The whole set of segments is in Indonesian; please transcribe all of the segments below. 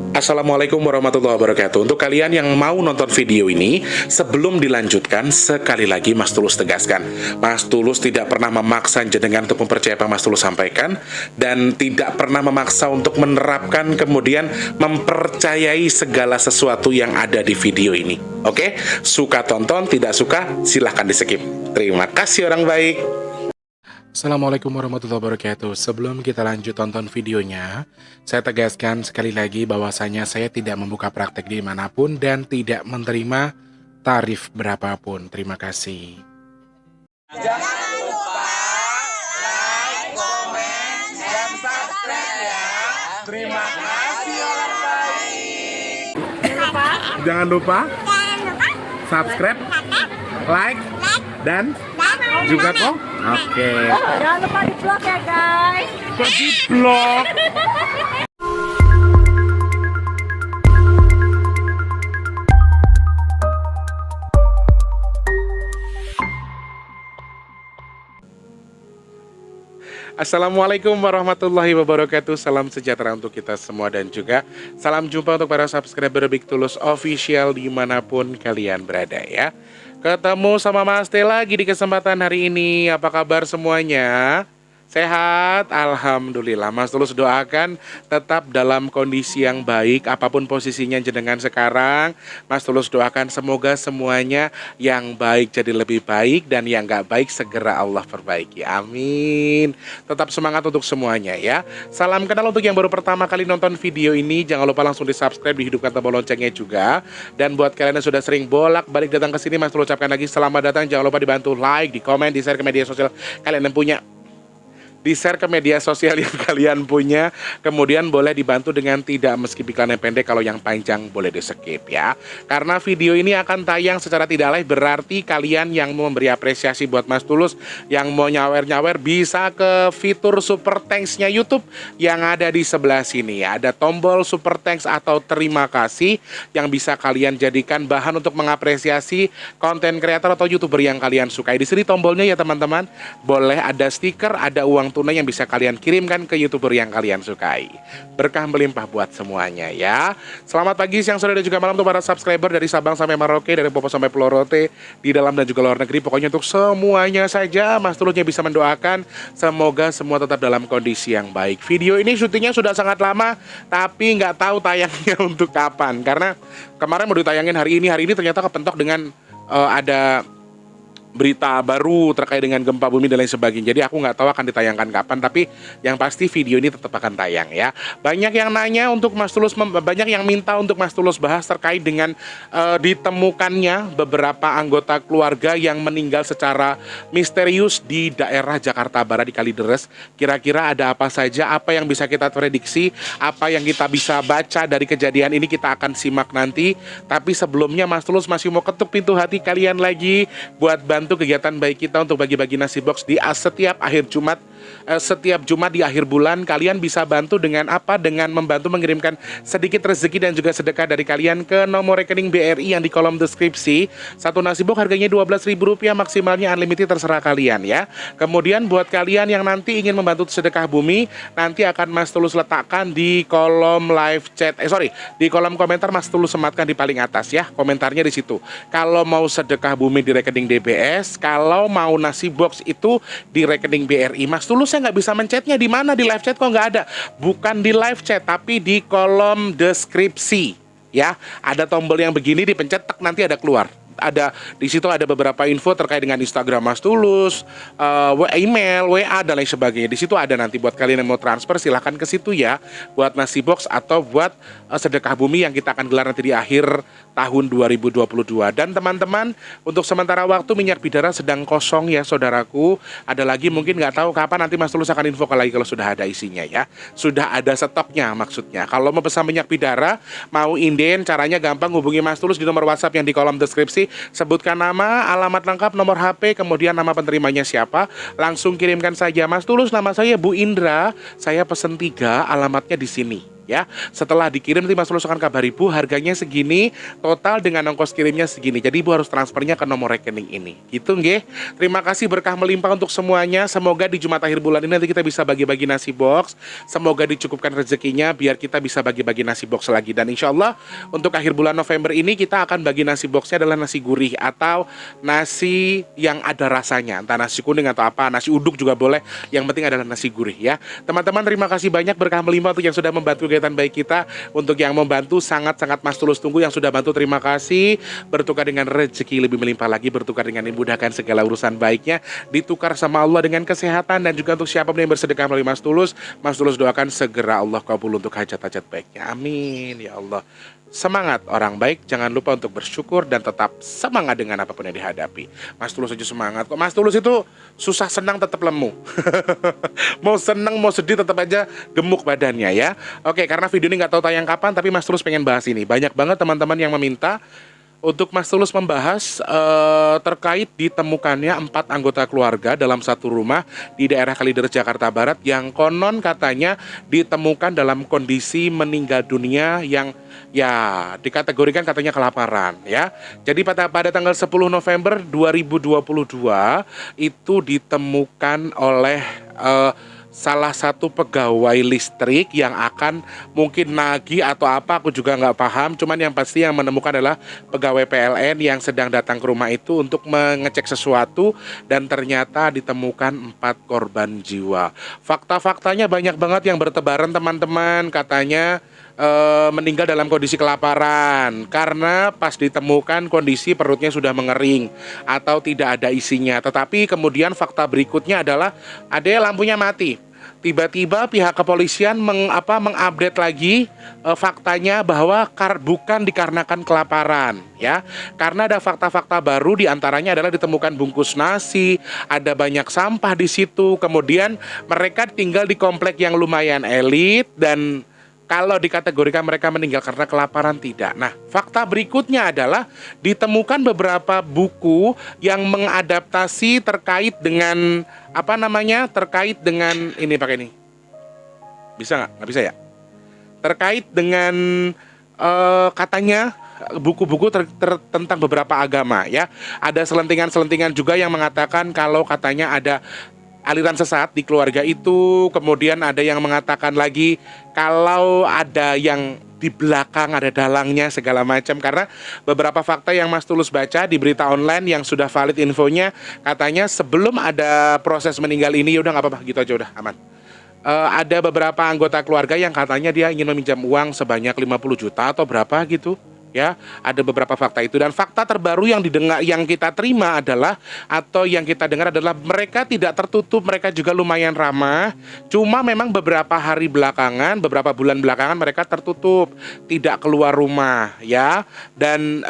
Assalamualaikum warahmatullahi wabarakatuh. Untuk kalian yang mau nonton video ini, sebelum dilanjutkan, sekali lagi Mas Tulus tegaskan, Mas Tulus tidak pernah memaksa jenengan untuk mempercayai apa Mas Tulus sampaikan, dan tidak pernah memaksa untuk menerapkan kemudian mempercayai segala sesuatu yang ada di video ini. Oke? Suka tonton, tidak suka silahkan di skip. Terima kasih orang baik. Assalamualaikum warahmatullahi wabarakatuh. Sebelum kita lanjut tonton videonya, saya tegaskan sekali lagi bahwasanya saya tidak membuka praktek dimanapun dan tidak menerima tarif berapapun. Terima kasih. Jangan lupa like, komen, dan subscribe ya. Terima kasih orang baik. Jangan lupa subscribe, like, dan juga kok. Oke. Jangan lupa di vlog ya guys. Kok di vlog? Assalamualaikum warahmatullahi wabarakatuh. Salam sejahtera untuk kita semua dan juga salam jumpa untuk para subscriber Big Tulus Official dimanapun kalian berada ya. Ketemu sama Mas Teh lagi di kesempatan hari ini. Apa kabar semuanya? Sehat? Alhamdulillah. Mas Tulus doakan tetap dalam kondisi yang baik apapun posisinya jenengan sekarang. Mas Tulus doakan semoga semuanya yang baik jadi lebih baik dan yang gak baik segera Allah perbaiki. Amin. Tetap semangat untuk semuanya ya. Salam kenal untuk yang baru pertama kali nonton video ini. Jangan lupa langsung di subscribe, dihidupkan tombol loncengnya juga. Dan buat kalian yang sudah sering bolak-balik datang ke sini, Mas Tulus ucapkan lagi selamat datang. Jangan lupa dibantu like, di komen, di share ke media sosial kalian yang punya. Di-share ke media sosial yang kalian punya. Kemudian boleh dibantu dengan tidak meskip iklan yang pendek. Kalau yang panjang boleh di-skip ya. Karena video ini akan tayang secara tidak live. Berarti kalian yang mau memberi apresiasi buat Mas Tulus, yang mau nyawer-nyawer, bisa ke fitur Super Thanks-nya YouTube yang ada di sebelah sini ya. Ada tombol Super Thanks atau terima kasih yang bisa kalian jadikan bahan untuk mengapresiasi konten kreator atau YouTuber yang kalian sukai. Di sini tombolnya ya teman-teman. Boleh ada stiker, ada uang tunai yang bisa kalian kirimkan ke YouTuber yang kalian sukai. Berkah melimpah buat semuanya ya. Selamat pagi, siang, sore, dan juga malam untuk para subscriber dari Sabang sampai Merauke, dari Popo sampai Pulau Rote, di dalam dan juga luar negeri. Pokoknya untuk semuanya saja Mas Tulusnya bisa mendoakan semoga semua tetap dalam kondisi yang baik. Video ini syutingnya sudah sangat lama, tapi nggak tahu tayangnya untuk kapan. Karena kemarin mau ditayangin hari ini ternyata kepentok dengan ada berita baru terkait dengan gempa bumi dan lain sebagainya. Jadi aku nggak tahu akan ditayangkan kapan, tapi yang pasti video ini tetap akan tayang ya. Banyak yang nanya untuk Mas Tulus, banyak yang minta untuk Mas Tulus bahas terkait dengan ditemukannya beberapa anggota keluarga yang meninggal secara misterius di daerah Jakarta Barat di Kalideres. Kira-kira ada apa saja, apa yang bisa kita prediksi, apa yang kita bisa baca dari kejadian ini, kita akan simak nanti. Tapi sebelumnya Mas Tulus masih mau ketuk pintu hati kalian lagi buat bantu kegiatan baik kita untuk bagi-bagi nasi box di setiap akhir Jumat. Setiap Jumat di akhir bulan kalian bisa bantu dengan apa? Dengan membantu mengirimkan sedikit rezeki dan juga sedekah dari kalian ke nomor rekening BRI yang di kolom deskripsi. Satu nasi box harganya Rp12.000, maksimalnya unlimited, terserah kalian ya. Kemudian buat kalian yang nanti ingin membantu sedekah bumi, nanti akan Mas Tulus letakkan di kolom live chat. Di kolom komentar Mas Tulus sematkan di paling atas ya. Komentarnya di situ. Kalau mau sedekah bumi di rekening DBS, kalau mau nasi box itu di rekening BRI. Mas Tulus saya nggak bisa mencetnya di mana, di live chat kok nggak ada. Bukan di live chat tapi di kolom deskripsi ya. Ada tombol yang begini, dipencet tek nanti ada keluar. Ada di situ ada beberapa info terkait dengan Instagram Mas Tulus, email, WA dan lain sebagainya. Di situ ada nanti buat kalian yang mau transfer silahkan ke situ ya, buat nasi box atau buat sedekah bumi yang kita akan gelar nanti di akhir tahun 2022. Dan teman-teman, untuk sementara waktu minyak bidara sedang kosong ya saudaraku. Ada lagi mungkin nggak tahu kapan nanti Mas Tulus akan info lagi kalau sudah ada isinya ya. Sudah ada stoknya maksudnya. Kalau mau pesan minyak bidara, mau inden, caranya gampang, hubungi Mas Tulus di nomor WhatsApp yang di kolom deskripsi. Sebutkan nama, alamat lengkap, nomor HP, kemudian nama penerimanya siapa. Langsung kirimkan saja, Mas Tulus nama saya Bu Indra, saya pesen 3, alamatnya di sini. ya. Setelah dikirim nanti Mas Tulus akan kabari Ibu harganya segini, total dengan ongkos kirimnya segini. Jadi Ibu harus transfernya ke nomor rekening ini. Gitu nggih. Terima kasih, berkah melimpah untuk semuanya. Semoga di Jumat akhir bulan ini nanti kita bisa bagi-bagi nasi box. Semoga dicukupkan rezekinya biar kita bisa bagi-bagi nasi box lagi. Dan insya Allah untuk akhir bulan November ini kita akan bagi nasi boxnya adalah nasi gurih atau nasi yang ada rasanya, entah nasi kuning atau apa, nasi uduk juga boleh, yang penting adalah nasi gurih ya. Teman-teman, terima kasih banyak, berkah melimpah untuk yang sudah membantu kegiatan baik kita. Untuk yang membantu sangat-sangat Mas Tulus tunggu, yang sudah bantu terima kasih, bertukar dengan rezeki lebih melimpah lagi, bertukar dengan dimudahkan segala urusan baiknya, ditukar sama Allah dengan kesehatan. Dan juga untuk siapapun yang bersedekah melalui Mas Tulus doakan segera Allah kabul untuk hajat-hajat baiknya, amin ya Allah. Semangat orang baik, jangan lupa untuk bersyukur dan tetap semangat dengan apapun yang dihadapi. Mas Tulus aja semangat kok. Mas Tulus itu susah senang tetap lemu. Mau senang mau sedih tetap aja gemuk badannya ya. Oke, karena video ini nggak tahu tayang kapan, tapi Mas Tulus pengen bahas ini. Banyak banget teman-teman yang meminta untuk Mas Tulus membahas terkait ditemukannya 4 anggota keluarga dalam satu rumah di daerah Kalideres, Jakarta Barat, yang konon katanya ditemukan dalam kondisi meninggal dunia yang ya dikategorikan katanya kelaparan ya. Jadi pada tanggal 10 November 2022 itu ditemukan oleh salah satu pegawai listrik yang akan mungkin nagih atau apa, aku juga nggak paham. Cuman yang pasti yang menemukan adalah pegawai PLN yang sedang datang ke rumah itu untuk mengecek sesuatu, dan ternyata ditemukan 4 korban jiwa. Fakta-faktanya banyak banget yang bertebaran teman-teman. Katanya meninggal dalam kondisi kelaparan karena pas ditemukan kondisi perutnya sudah mengering atau tidak ada isinya. Tetapi kemudian fakta berikutnya adalah ada lampunya mati. Tiba-tiba pihak kepolisian mengupdate lagi faktanya bahwa bukan dikarenakan kelaparan ya. Karena ada fakta-fakta baru, diantaranya adalah ditemukan bungkus nasi, ada banyak sampah di situ. Kemudian mereka tinggal di komplek yang lumayan elit, dan kalau dikategorikan mereka meninggal karena kelaparan, tidak. Nah, fakta berikutnya adalah ditemukan beberapa buku yang mengadaptasi terkait dengan terkait dengan ini, pakai ini. Bisa nggak? Nggak bisa ya? Terkait dengan katanya buku-buku tentang beberapa agama ya. Ada selentingan-selentingan juga yang mengatakan kalau katanya ada aliran sesat di keluarga itu. Kemudian ada yang mengatakan lagi kalau ada yang di belakang ada dalangnya segala macam. Karena beberapa fakta yang Mas Tulus baca di berita online yang sudah valid infonya, katanya sebelum ada proses meninggal ini, udah nggak apa-apa gitu aja, udah aman. Ada beberapa anggota keluarga yang katanya dia ingin meminjam uang sebanyak 50 juta atau berapa gitu. Ya, ada beberapa fakta itu. Dan fakta terbaru yang didengar, yang kita terima adalah, atau yang kita dengar adalah, mereka tidak tertutup, mereka juga lumayan ramah. Cuma memang beberapa hari belakangan, beberapa bulan belakangan mereka tertutup, tidak keluar rumah ya. Dan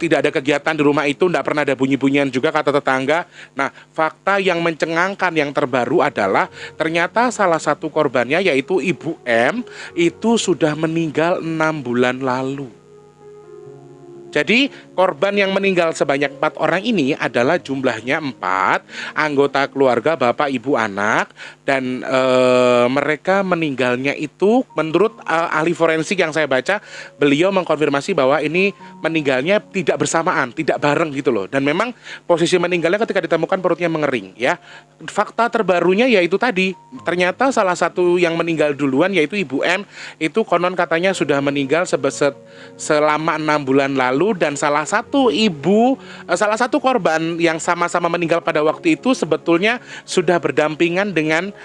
tidak ada kegiatan di rumah itu, tidak pernah ada bunyi-bunyian juga kata tetangga. Nah, fakta yang mencengangkan yang terbaru adalah ternyata salah satu korbannya, yaitu Ibu M, itu sudah meninggal 6 bulan lalu. Jadi korban yang meninggal sebanyak 4 orang ini adalah jumlahnya 4 anggota keluarga, bapak, ibu, anak. Dan mereka meninggalnya itu menurut ahli forensik yang saya baca, beliau mengkonfirmasi bahwa ini meninggalnya tidak bersamaan, tidak bareng gitu loh. Dan memang posisi meninggalnya ketika ditemukan perutnya mengering ya. Fakta terbarunya yaitu tadi, ternyata salah satu yang meninggal duluan yaitu Ibu M, itu konon katanya sudah meninggal selama 6 bulan lalu. Dan salah satu korban yang sama-sama meninggal pada waktu itu sebetulnya sudah berdampingan dengan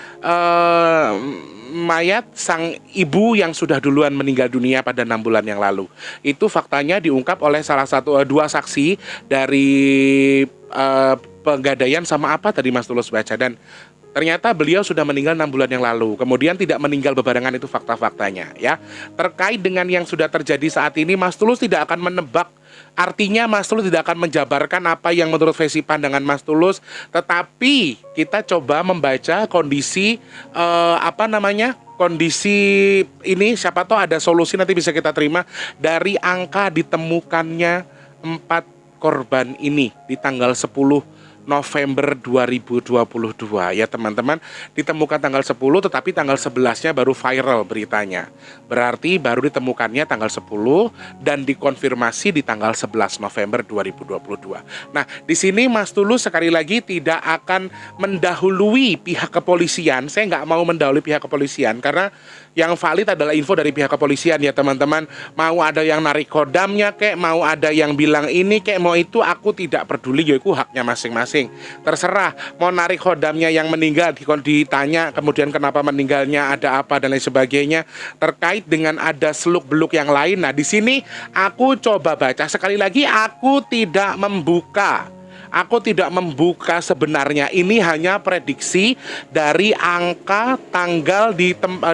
mayat sang ibu yang sudah duluan meninggal dunia pada 6 bulan yang lalu. Itu faktanya diungkap oleh dua saksi dari Pegadaian sama apa tadi Mas Tulus baca. Dan ternyata beliau sudah meninggal 6 bulan yang lalu. Kemudian tidak meninggal bebarengan, itu fakta-faktanya ya. Terkait dengan yang sudah terjadi saat ini, Mas Tulus tidak akan menebak. Artinya Mas Tulus tidak akan menjabarkan apa yang menurut versi pandangan Mas Tulus. Tetapi kita coba membaca kondisi kondisi ini, siapa tahu ada solusi nanti bisa kita terima dari angka ditemukannya 4 korban ini di tanggal 10 November 2022 ya teman-teman. Ditemukan tanggal 10 tetapi tanggal 11-nya baru viral beritanya. Berarti baru ditemukannya tanggal 10 dan dikonfirmasi di tanggal 11 November 2022. Nah, di sini Mas Tulus sekali lagi tidak akan mendahului pihak kepolisian. Saya nggak mau mendahului pihak kepolisian karena yang valid adalah info dari pihak kepolisian ya teman-teman. Mau ada yang narik kodamnya kek, mau ada yang bilang ini kek, mau itu, aku tidak peduli, ya itu haknya masing-masing. Terserah mau narik kodamnya yang meninggal, ditanya kemudian kenapa meninggalnya, ada apa dan lain sebagainya terkait dengan ada seluk-beluk yang lain. Nah, di sini aku coba baca sekali lagi, aku tidak membuka sebenarnya, ini hanya prediksi dari angka tanggal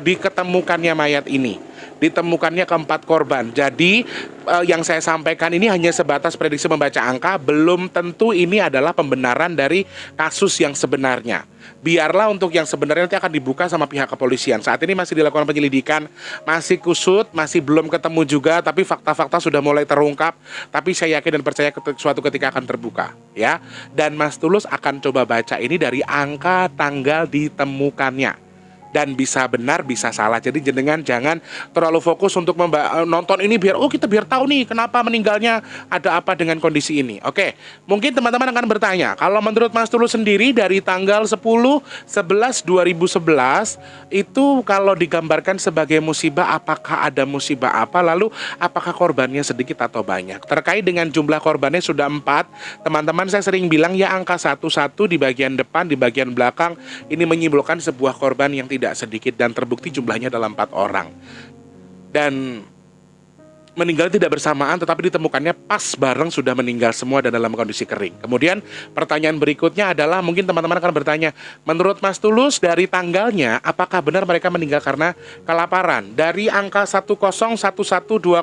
diketemukannya mayat ini. Ditemukannya keempat korban. Jadi yang saya sampaikan ini hanya sebatas prediksi membaca angka, belum tentu ini adalah pembenaran dari kasus yang sebenarnya. Biarlah untuk yang sebenarnya nanti akan dibuka sama pihak kepolisian. Saat ini masih dilakukan penyelidikan, masih kusut, masih belum ketemu juga, tapi fakta-fakta sudah mulai terungkap. Tapi saya yakin dan percaya suatu ketika akan terbuka, ya. Dan Mas Tulus akan coba baca ini dari angka tanggal ditemukannya. Dan bisa benar, bisa salah. Jadi jenengan jangan terlalu fokus untuk nonton ini biar kita biar tahu nih kenapa meninggalnya, ada apa dengan kondisi ini. Oke, mungkin teman-teman akan bertanya, kalau menurut Mas Tulus sendiri dari tanggal 10/11/2011 itu kalau digambarkan sebagai musibah, apakah ada musibah apa? Lalu apakah korbannya sedikit atau banyak? Terkait dengan jumlah korbannya sudah 4, teman-teman saya sering bilang ya angka 11 di bagian depan, di bagian belakang ini menyimpulkan sebuah korban yang tidak sedikit dan terbukti jumlahnya adalah 4 orang. Dan meninggal tidak bersamaan tetapi ditemukannya pas bareng sudah meninggal semua dan dalam kondisi kering. Kemudian pertanyaan berikutnya adalah mungkin teman-teman akan bertanya, menurut Mas Tulus dari tanggalnya apakah benar mereka meninggal karena kelaparan? Dari angka 10112022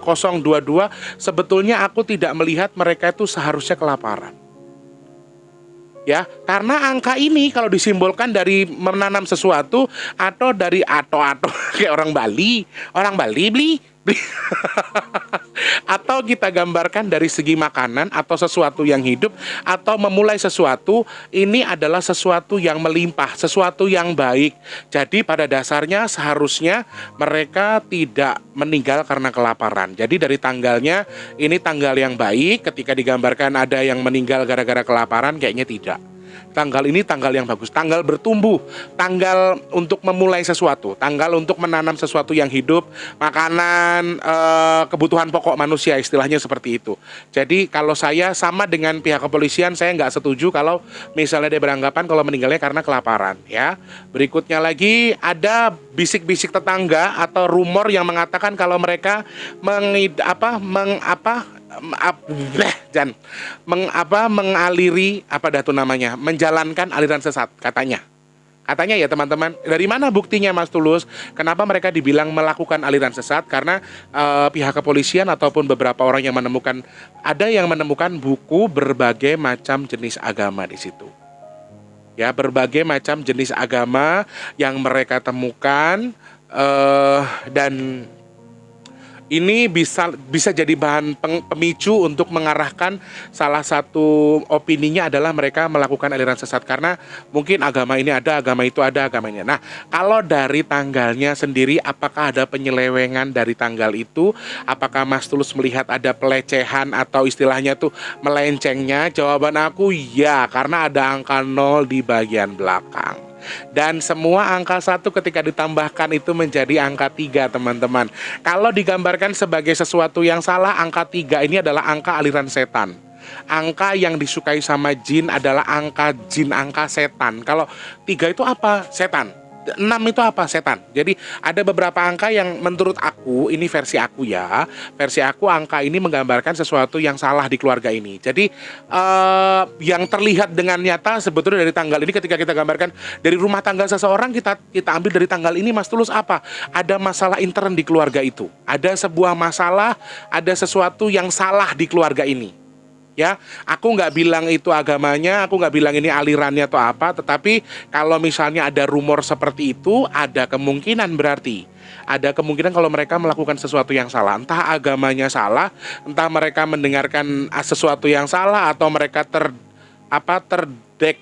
sebetulnya aku tidak melihat mereka itu seharusnya kelaparan. Ya, karena angka ini kalau disimbolkan dari menanam sesuatu atau dari atau kayak orang Bali beli atau kita gambarkan dari segi makanan atau sesuatu yang hidup atau memulai sesuatu, ini adalah sesuatu yang melimpah, sesuatu yang baik. Jadi pada dasarnya seharusnya mereka tidak meninggal karena kelaparan. Jadi dari tanggalnya ini tanggal yang baik, ketika digambarkan ada yang meninggal gara-gara kelaparan, kayaknya tidak. Tanggal ini tanggal yang bagus, tanggal bertumbuh, tanggal untuk memulai sesuatu, tanggal untuk menanam sesuatu yang hidup, makanan, kebutuhan pokok manusia, istilahnya seperti itu. Jadi kalau saya sama dengan pihak kepolisian, saya nggak setuju kalau misalnya dia beranggapan kalau meninggalnya karena kelaparan, ya. Berikutnya lagi ada bisik-bisik tetangga atau rumor yang mengatakan kalau mereka mengaliri menjalankan aliran sesat katanya ya teman-teman. Dari mana buktinya Mas Tulus? Kenapa mereka dibilang melakukan aliran sesat? Karena pihak kepolisian ataupun beberapa orang yang menemukan, ada yang menemukan buku berbagai macam jenis agama di situ. Ya, berbagai macam jenis agama yang mereka temukan, dan ini bisa jadi bahan pemicu untuk mengarahkan salah satu opininya adalah mereka melakukan aliran sesat karena mungkin agama ini ada, agama itu ada, agama ini. Nah, kalau dari tanggalnya sendiri apakah ada penyelewengan dari tanggal itu? Apakah Mas Tulus melihat ada pelecehan atau istilahnya tuh melencengnya? Jawaban aku ya, karena ada angka 0 di bagian belakang. Dan semua angka 1 ketika ditambahkan itu menjadi angka 3, teman-teman. Kalau digambarkan sebagai sesuatu yang salah, angka 3 ini adalah angka aliran setan. Angka yang disukai sama jin adalah angka jin, angka setan. Kalau 3 itu apa? Setan. 6 itu apa? Setan. Jadi ada beberapa angka yang menurut aku, ini versi aku ya, versi aku angka ini menggambarkan sesuatu yang salah di keluarga ini. Jadi yang terlihat dengan nyata sebetulnya dari tanggal ini, ketika kita gambarkan dari rumah tangga seseorang, kita ambil dari tanggal ini, Mas Tulus apa? Ada masalah intern di keluarga itu. Ada sebuah masalah, ada sesuatu yang salah di keluarga ini. Ya, aku nggak bilang itu agamanya, aku nggak bilang ini alirannya atau apa, tetapi kalau misalnya ada rumor seperti itu, ada kemungkinan kalau mereka melakukan sesuatu yang salah, entah agamanya salah, entah mereka mendengarkan sesuatu yang salah, atau mereka terdekte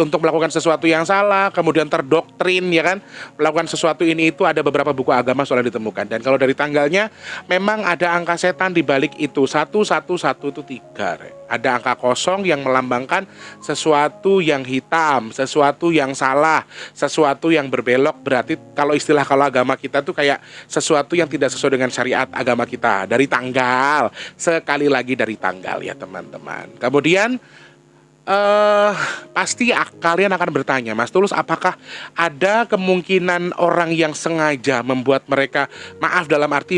untuk melakukan sesuatu yang salah, kemudian terdoktrin ya kan, melakukan sesuatu ini itu. Ada beberapa buku agama soalnya ditemukan. Dan kalau dari tanggalnya memang ada angka setan di balik itu. 111 itu 3. Ada angka kosong yang melambangkan sesuatu yang hitam, sesuatu yang salah, sesuatu yang berbelok. Berarti kalau agama kita tuh kayak sesuatu yang tidak sesuai dengan syariat agama kita. Dari tanggal, sekali lagi dari tanggal ya teman-teman. Kemudian pasti kalian akan bertanya, Mas Tulus, apakah ada kemungkinan orang yang sengaja membuat mereka, maaf dalam arti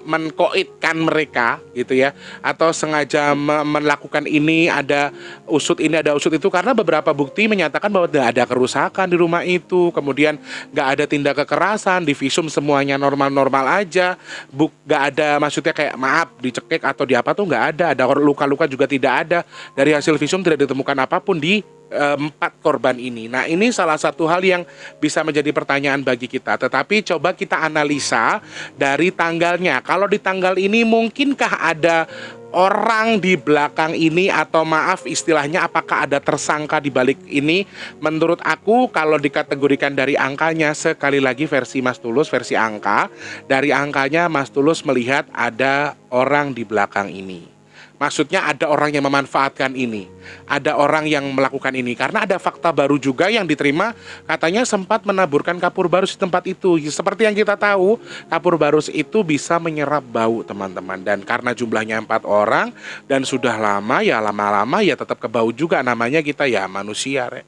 menkoitkan mereka gitu ya, atau sengaja melakukan ini, ada usut ini, ada usut itu, karena beberapa bukti menyatakan bahwa tidak ada kerusakan di rumah itu, kemudian nggak ada tindak kekerasan, di visum semuanya normal-normal aja, nggak ada maksudnya kayak maaf dicekik atau di apa tuh nggak ada luka-luka juga tidak ada, dari hasil visum tidak ditemukan apapun di 4 korban ini. Nah, ini salah satu hal yang bisa menjadi pertanyaan bagi kita. Tetapi coba kita analisa dari tanggalnya. Kalau di tanggal ini mungkinkah ada orang di belakang ini, atau maaf istilahnya apakah ada tersangka di balik ini? Menurut aku kalau dikategorikan dari angkanya, sekali lagi versi Mas Tulus, versi angka, dari angkanya Mas Tulus melihat ada orang di belakang ini. Maksudnya ada orang yang memanfaatkan ini, ada orang yang melakukan ini. Karena ada fakta baru juga yang diterima, katanya sempat menaburkan kapur barus di tempat itu. Seperti yang kita tahu, kapur barus itu bisa menyerap bau teman-teman. Dan karena jumlahnya 4 orang dan sudah lama, ya lama-lama ya tetap kebau juga. Namanya kita ya manusia, Rek.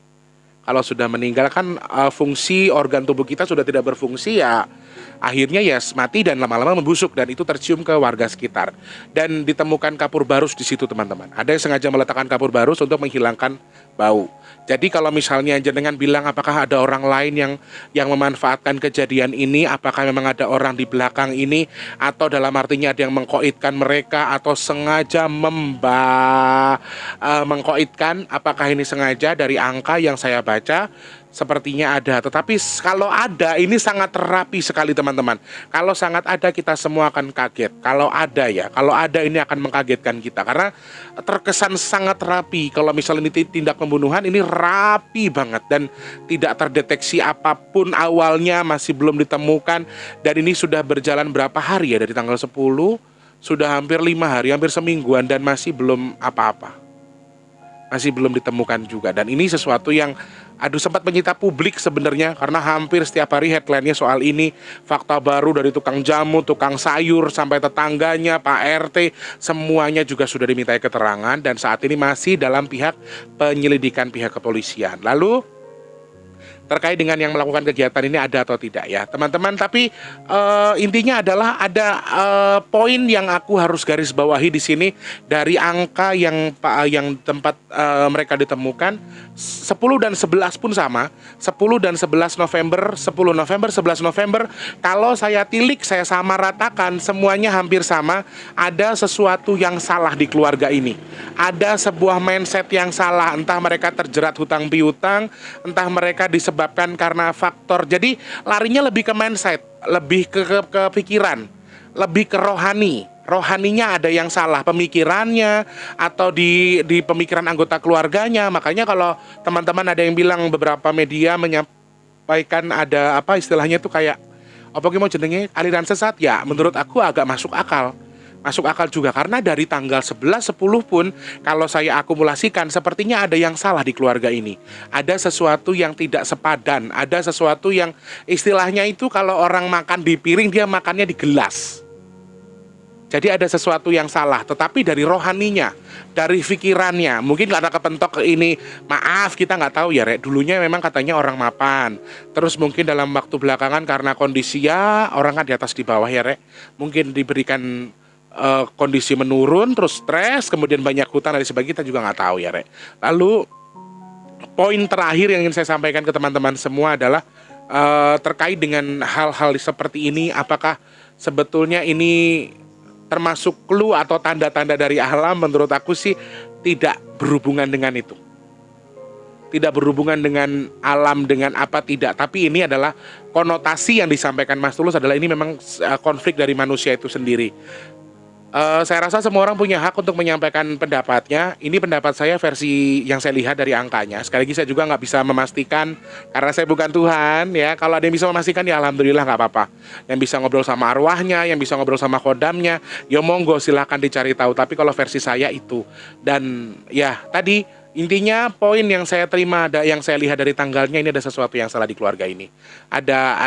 Kalau sudah meninggal kan fungsi organ tubuh kita sudah tidak berfungsi, ya akhirnya ya mati dan lama-lama membusuk, dan itu tercium ke warga sekitar. Dan ditemukan kapur barus di situ teman-teman. Ada yang sengaja meletakkan kapur barus untuk menghilangkan bau. Jadi kalau misalnya jenengan bilang apakah ada orang lain yang memanfaatkan kejadian ini, apakah memang ada orang di belakang ini, atau dalam artinya ada yang mengkoitkan mereka, atau sengaja mengkoitkan, apakah ini sengaja? Dari angka yang saya baca sepertinya ada. Tetapi kalau ada, ini sangat rapi sekali teman-teman. Kalau sangat ada, kita semua akan kaget. Kalau ada ini akan mengkagetkan kita, karena terkesan sangat rapi. Kalau misalnya ini tindak pembunuhan, ini rapi banget dan tidak terdeteksi apapun awalnya, masih belum ditemukan. Dan ini sudah berjalan berapa hari ya, dari tanggal 10 sudah hampir 5 hari, hampir semingguan, dan masih belum apa-apa, masih belum ditemukan juga. Dan ini sesuatu yang sempat menyita publik sebenarnya, karena hampir setiap hari headline-nya soal ini. Fakta baru dari tukang jamu, tukang sayur, sampai tetangganya, Pak RT, semuanya juga sudah dimintai keterangan, dan saat ini masih dalam pihak penyelidikan pihak kepolisian. Lalu terkait dengan yang melakukan kegiatan ini ada atau tidak ya teman-teman. Tapi intinya adalah ada poin yang aku harus garis bawahi di sini. Dari angka yang tempat mereka ditemukan, 10 dan 11 pun sama. 10 dan 11 November, 10 November, 11 November. Kalau saya tilik, saya samaratakan, semuanya hampir sama. Ada sesuatu yang salah di keluarga ini. Ada sebuah mindset yang salah. Entah mereka terjerat hutang piutang, entah mereka disebabkan karena faktor. Jadi larinya lebih ke mindset, lebih ke pikiran, lebih ke rohani. Rohaninya ada yang salah, pemikirannya atau di pemikiran anggota keluarganya. Makanya kalau teman-teman ada yang bilang, beberapa media menyampaikan ada apa istilahnya itu kayak apa mau jenenge aliran sesat, ya menurut aku agak masuk akal. Masuk akal juga, karena dari tanggal 11-10 pun kalau saya akumulasikan, sepertinya ada yang salah di keluarga ini. Ada sesuatu yang tidak sepadan, ada sesuatu yang istilahnya itu kalau orang makan di piring, dia makannya di gelas. Jadi ada sesuatu yang salah, tetapi dari rohaninya, dari pikirannya. Mungkin karena kepentok ini, maaf kita nggak tahu ya Rek. Dulunya memang katanya orang mapan. Terus mungkin dalam waktu belakangan karena kondisi ya, orang kan di atas di bawah ya Rek. Mungkin diberikan kondisi menurun, terus stres, kemudian banyak hutang dan sebagainya, kita juga nggak tahu ya Rek. Lalu poin terakhir yang ingin saya sampaikan ke teman-teman semua adalah terkait dengan hal-hal seperti ini. Apakah sebetulnya ini termasuk clue atau tanda-tanda dari alam? Menurut aku sih tidak berhubungan dengan itu. Tidak berhubungan dengan alam, dengan apa, tidak. Tapi ini adalah konotasi yang disampaikan Mas Tulus adalah ini memang konflik dari manusia itu sendiri. Saya rasa semua orang punya hak untuk menyampaikan pendapatnya. Ini pendapat saya versi yang saya lihat dari angkanya. Sekali lagi saya juga nggak bisa memastikan karena saya bukan Tuhan ya. Kalau ada yang bisa memastikan ya alhamdulillah nggak apa-apa. Yang bisa ngobrol sama arwahnya, yang bisa ngobrol sama kodamnya, ya monggo silahkan dicari tahu. Tapi kalau versi saya itu dan ya tadi intinya poin yang saya terima, yang saya lihat dari tanggalnya ini ada sesuatu yang salah di keluarga ini. Ada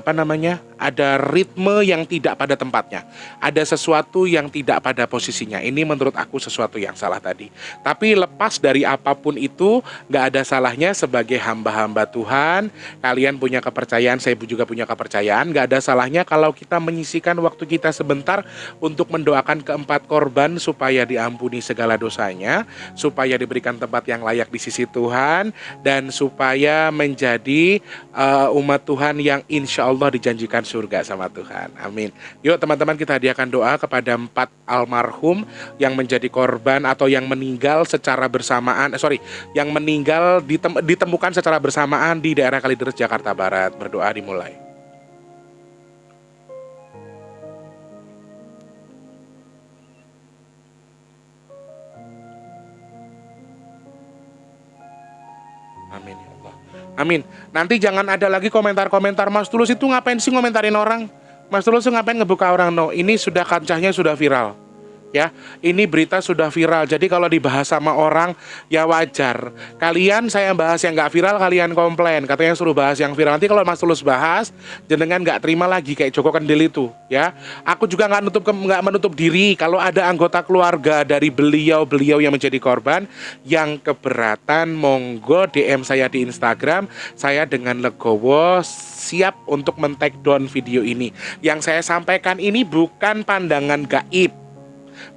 apa namanya? Ada ritme yang tidak pada tempatnya. Ada sesuatu yang tidak pada posisinya. Ini menurut aku sesuatu yang salah tadi. Tapi lepas dari apapun itu, nggak ada salahnya sebagai hamba-hamba Tuhan. Kalian punya kepercayaan, saya juga punya kepercayaan. Nggak ada salahnya kalau kita menyisihkan waktu kita sebentar untuk mendoakan keempat korban supaya diampuni segala dosanya, supaya diberikan tempat yang layak di sisi Tuhan, dan supaya menjadi umat Tuhan yang insya Allah dijanjikan surga sama Tuhan. Amin. Yuk teman-teman, kita hadiahkan doa kepada 4 almarhum yang menjadi korban atau yang meninggal secara bersamaan, yang meninggal ditemukan secara bersamaan di daerah Kalideres, Jakarta Barat. Berdoa dimulai. Amin ya Allah. Amin. Nanti jangan ada lagi komentar-komentar, Mas Tulus itu ngapain sih ngomentarin orang? Mas Tulus itu ngapain ngebuka orang? No, ini sudah kancahnya sudah viral. Ya, ini berita sudah viral. Jadi kalau dibahas sama orang ya wajar. Kalian saya bahas yang nggak viral, kalian komplain. Katanya suruh bahas yang viral. Nanti kalau Mas Tulus bahas, jenengan nggak terima lagi kayak Joko Kendil itu. Ya, aku juga nggak menutup diri kalau ada anggota keluarga dari beliau yang menjadi korban yang keberatan, monggo DM saya di Instagram. Saya dengan legowo siap untuk men-take down video ini. Yang saya sampaikan ini bukan pandangan gaib,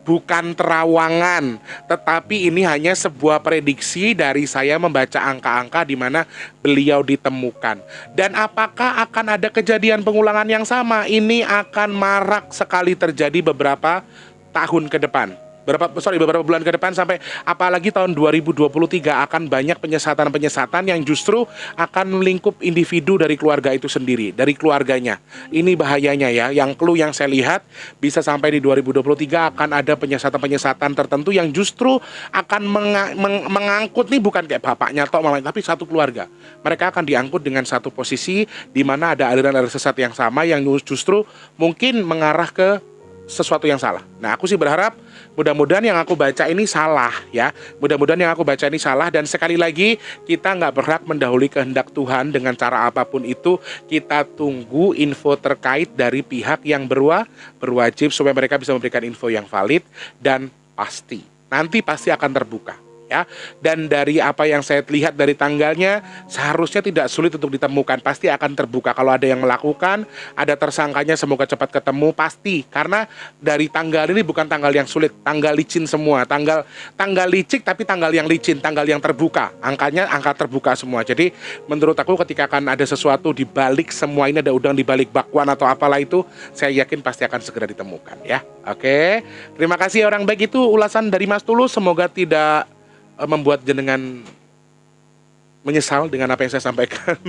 bukan terawangan, tetapi ini hanya sebuah prediksi dari saya membaca angka-angka di mana beliau ditemukan. Dan apakah akan ada kejadian pengulangan yang sama? Ini akan marak sekali terjadi beberapa tahun ke depan. Beberapa bulan ke depan, sampai apalagi tahun 2023 akan banyak penyesatan yang justru akan melingkup individu dari keluarga itu sendiri, dari keluarganya. Ini bahayanya ya, yang clue yang saya lihat bisa sampai di 2023 akan ada penyesatan tertentu yang justru akan mengangkut nih, bukan kayak bapaknya tok mamanya, tapi satu keluarga. Mereka akan diangkut dengan satu posisi di mana ada aliran sesat yang sama yang justru mungkin mengarah ke sesuatu yang salah. Nah, aku sih berharap mudah-mudahan yang aku baca ini salah ya. Mudah-mudahan yang aku baca ini salah, dan sekali lagi kita nggak berhak mendahului kehendak Tuhan dengan cara apapun itu. Kita tunggu info terkait dari pihak yang berwajib supaya mereka bisa memberikan info yang valid dan pasti. Nanti pasti akan terbuka. Ya, dan dari apa yang saya lihat dari tanggalnya seharusnya tidak sulit untuk ditemukan, pasti akan terbuka. Kalau ada yang melakukan, ada tersangkanya, semoga cepat ketemu pasti, karena dari tanggal ini bukan tanggal yang sulit, tanggal licin semua, tanggal licik tapi tanggal yang licin, tanggal yang terbuka, angka terbuka semua. Jadi menurut aku ketika akan ada sesuatu di balik semua ini, ada udang di balik bakwan atau apalah itu, saya yakin pasti akan segera ditemukan ya. Oke, terima kasih orang baik. Itu ulasan dari Mas Tulus, semoga tidak membuat jenengan menyesal dengan apa yang saya sampaikan.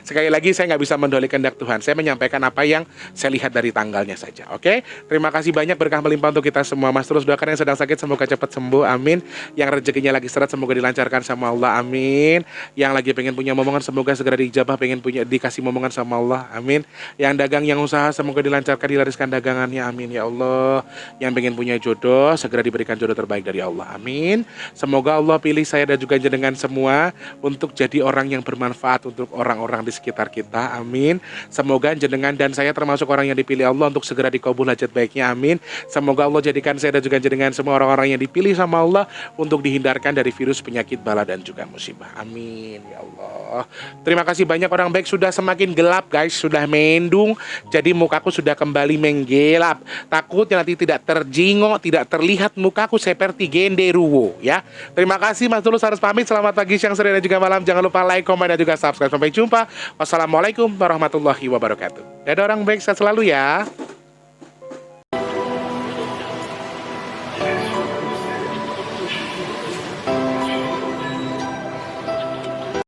Sekali lagi saya nggak bisa mendahului kehendak Tuhan. Saya menyampaikan apa yang saya lihat dari tanggalnya saja. Oke, terima kasih banyak, berkah melimpah untuk kita semua. Mas Tulus doakan yang sedang sakit semoga cepat sembuh, amin. Yang rezekinya lagi seret semoga dilancarkan sama Allah, amin. Yang lagi pengen punya momongan semoga segera dijabah, pengen punya dikasih momongan sama Allah, amin. Yang dagang, yang usaha semoga dilancarkan, dilariskan dagangannya, amin ya Allah. Yang pengen punya jodoh segera diberikan jodoh terbaik dari Allah, amin. Semoga Allah pilih saya dan juga jenengan semua untuk jadi orang yang bermanfaat untuk orang-orang di sekitar kita, amin. Semoga jenengan dan saya termasuk orang yang dipilih Allah untuk segera dikabul hajat baiknya, amin. Semoga Allah jadikan saya dan juga jenengan semua orang-orang yang dipilih sama Allah untuk dihindarkan dari virus, penyakit, bala dan juga musibah, amin ya Allah. Terima kasih banyak orang baik. Sudah semakin gelap guys, sudah mendung, jadi mukaku sudah kembali menggelap. Takutnya nanti tidak terjingok, tidak terlihat mukaku seperti genderuwo ya. Terima kasih, Mas Tulus harus pamit. Selamat pagi, siang, sore dan juga malam. Jangan lupa like, komen, dan juga subscribe. Sampai jumpa. Wassalamualaikum warahmatullahi wabarakatuh. Dadah orang baik, sehat selalu ya.